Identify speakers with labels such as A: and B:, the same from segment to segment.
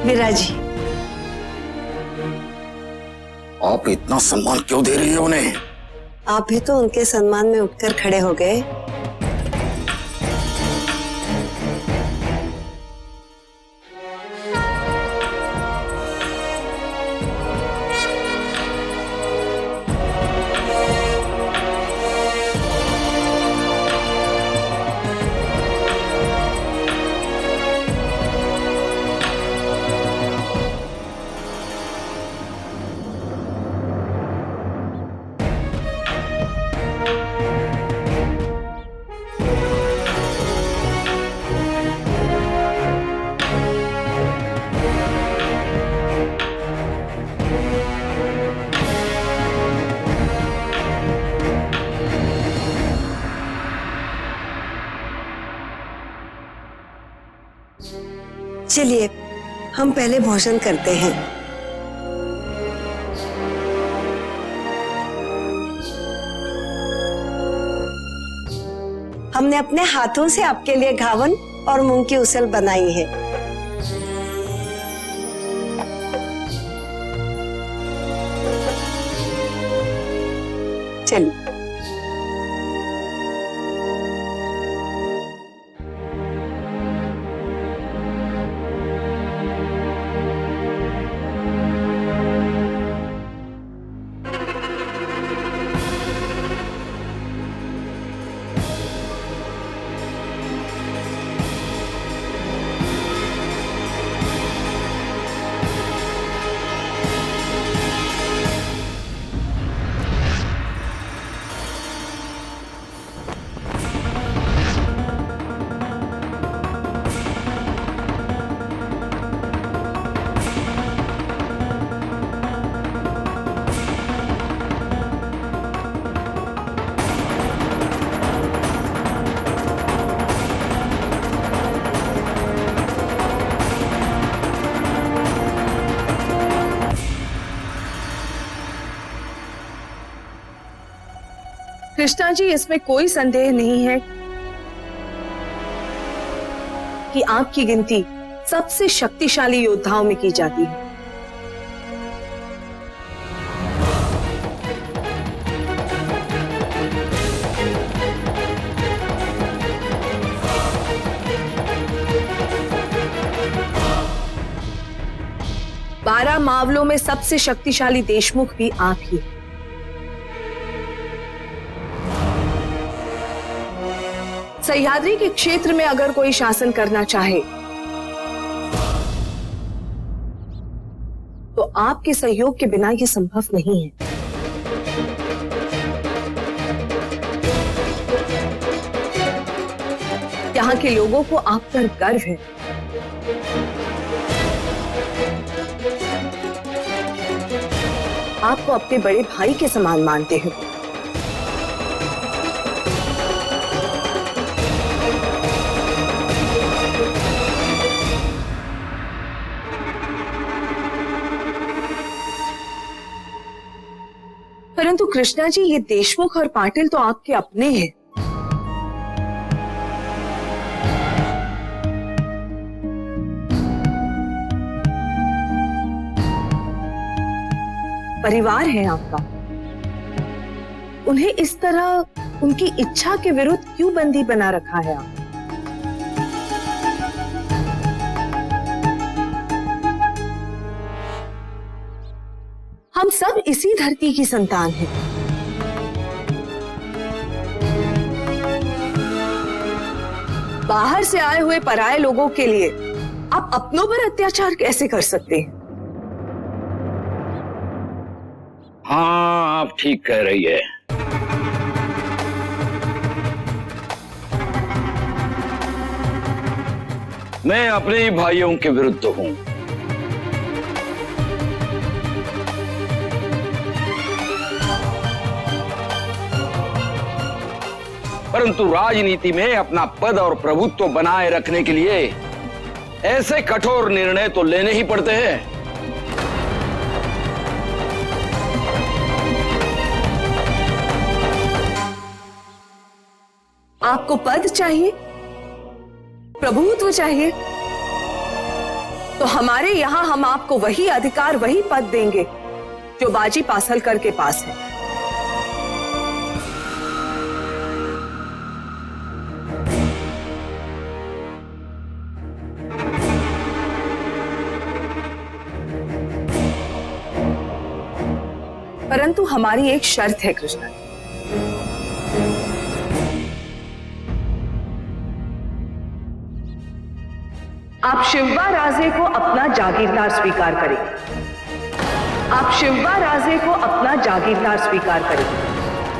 A: विराजी,
B: आप इतना सम्मान क्यों दे रही हो उन्हें?
A: आप भी तो उनके सम्मान में उठकर खड़े हो गए। चलिए हम पहले भोजन करते हैं। हमने अपने हाथों से आपके लिए घावन और मूंग की उसल बनाई है। चलिए।
C: कृष्णा जी, इसमें कोई संदेह नहीं है कि आपकी गिनती सबसे शक्तिशाली योद्धाओं में की जाती है। बारह मावलों में सबसे शक्तिशाली देशमुख भी आप ही हैं। सह्याद्री के क्षेत्र में अगर कोई शासन करना चाहे तो आपके सहयोग के बिना यह संभव नहीं है। यहाँ के लोगों को आप पर गर्व है। आपको अपने बड़े भाई के समान मानते हैं। परंतु कृष्णा जी, ये देशमुख और पाटिल तो आपके अपने हैं। परिवार है आपका। उन्हें इस तरह उनकी इच्छा के विरुद्ध क्यों बंदी बना रखा है आप? हम सब इसी धरती की संतान हैं। बाहर से आए हुए पराये लोगों के लिए आप अपनों पर अत्याचार कैसे कर सकते हैं?
B: हाँ, आप ठीक कह रही है। मैं अपने ही भाइयों के विरुद्ध हूं। परंतु राजनीति में अपना पद और प्रभुत्व बनाए रखने के लिए ऐसे कठोर निर्णय तो लेने ही पड़ते हैं।
C: आपको पद चाहिए, प्रभुत्व चाहिए, तो हमारे यहाँ हम आपको वही अधिकार, वही पद देंगे जो बाजी पासलकर के पास है। परंतु हमारी एक शर्त है कृष्णा जी। आप शिवबा राजे को अपना जागीरदार स्वीकार करें। आप शिवबा राजे को अपना जागीरदार स्वीकार करें।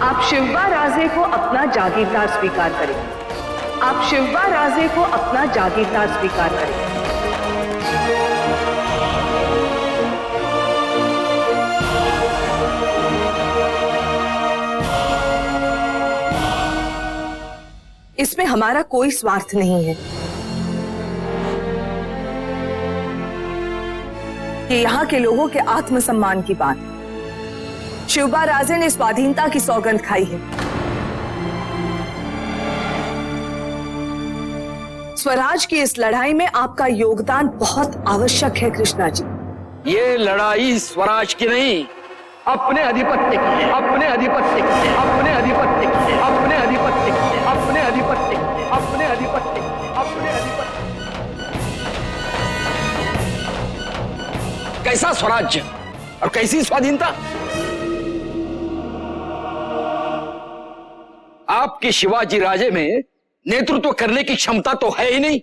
C: आप शिवबा राजे को अपना जागीरदार स्वीकार करें। आप शिवबा राजे को अपना जागीरदार स्वीकार करें। इसमें हमारा कोई स्वार्थ नहीं है। ये यहाँ के लोगों के आत्मसम्मान की बात है। शिवबा राजे ने स्वाधीनता की सौगंध खाई है। स्वराज की इस लड़ाई में आपका योगदान बहुत आवश्यक है कृष्णा जी।
B: ये लड़ाई स्वराज की नहीं, अपने अधिपत्य की है। अपने अधिपत्य की है। अपने अधिपत्य की है। अपने अधिपत्य की है। अपने अधिपत्य की है। अपने अधिपत्य की है। अपने अधिपत्य। कैसा स्वराज्य और कैसी स्वाधीनता? आपके शिवाजी राजे में नेतृत्व करने की क्षमता तो है ही नहीं।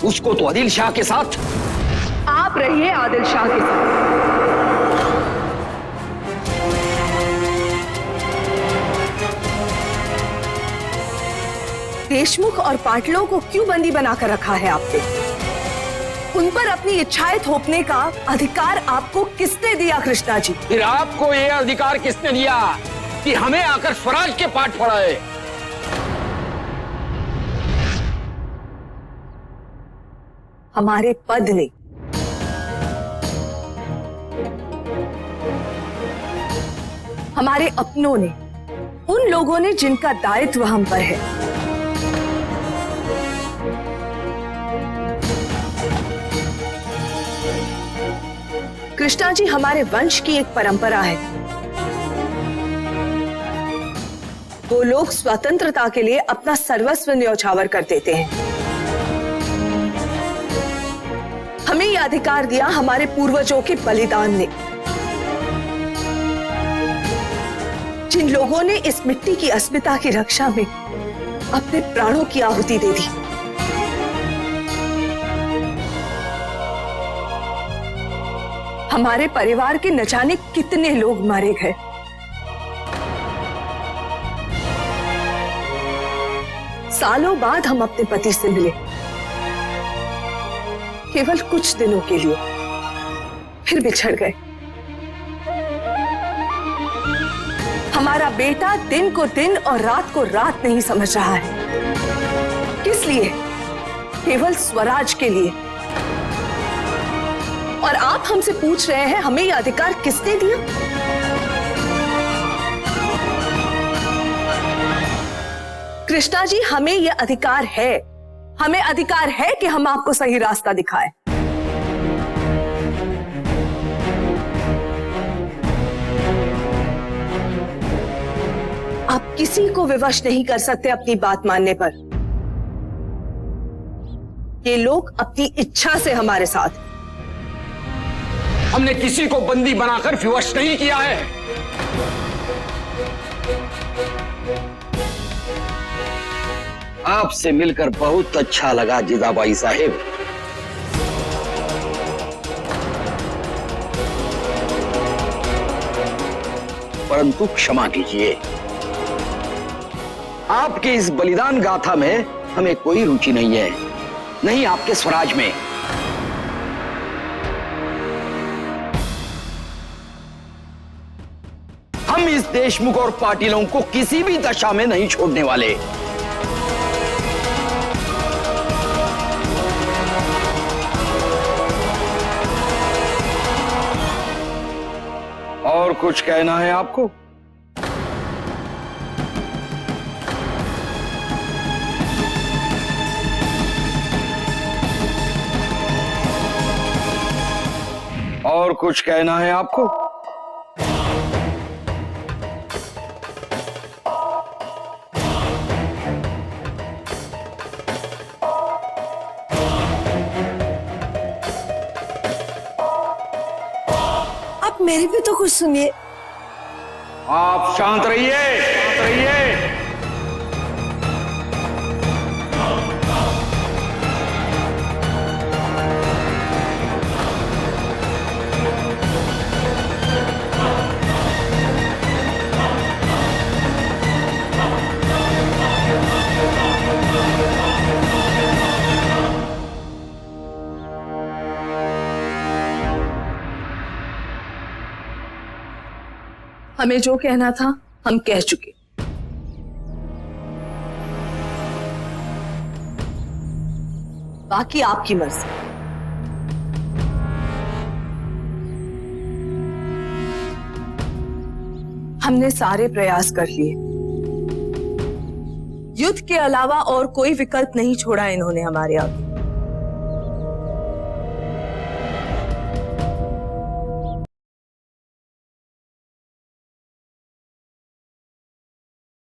B: उसको तो आदिल शाह के साथ।
C: आप रहिए आदिल शाह के साथ। देशमुख और पाटलों को क्यों बंदी बनाकर रखा है आपने? उन पर अपनी इच्छाएं थोपने का अधिकार आपको किसने दिया कृष्णा जी?
B: फिर आपको यह अधिकार किसने दिया कि हमें आकर स्वराज के पाठ पढ़ाए?
C: हमारे पद ने। हमारे अपनों ने, उन लोगों ने जिनका दायित्व हम पर है। कृष्णा जी, हमारे वंश की एक परंपरा है। वो लोग स्वतंत्रता के लिए अपना सर्वस्व न्यौछावर कर देते हैं। हमें यह अधिकार दिया हमारे पूर्वजों के बलिदान ने, जिन लोगों ने इस मिट्टी की अस्मिता की रक्षा में अपने प्राणों की आहुति दे दी। हमारे परिवार के न जाने कितने लोग मारे गए। सालों बाद हम अपने पति से मिले, केवल कुछ दिनों के लिए, फिर बिछड़ गए। हमारा बेटा दिन को दिन और रात को रात नहीं समझ रहा है। किस लिए? केवल स्वराज के लिए। और आप हमसे पूछ रहे हैं हमें यह अधिकार किसने दिया? कृष्णा जी, हमें यह अधिकार है। हमें अधिकार है कि हम आपको सही रास्ता दिखाएं। आप किसी को विवश नहीं कर सकते अपनी बात मानने पर। ये लोग अपनी इच्छा से हमारे साथ।
B: हमने किसी को बंदी बनाकर विवश नहीं किया है। आपसे मिलकर बहुत अच्छा लगा जिजाबाई साहिब। परंतु क्षमा कीजिए, आपके इस बलिदान गाथा में हमें कोई रुचि नहीं है, नहीं आपके स्वराज में। हम इस देशमुख और पाटिलों को किसी भी दशा में नहीं छोड़ने वाले। और कुछ कहना है आपको? और कुछ कहना है आपको?
A: आप मेरी भी तो कुछ सुनिए।
B: आप शांत रहिए, शांत रहिए।
C: हमें जो कहना था हम कह चुके। बाकी आपकी मर्जी। हमने सारे प्रयास कर लिए। युद्ध के अलावा और कोई विकल्प नहीं छोड़ा इन्होंने हमारे आगे।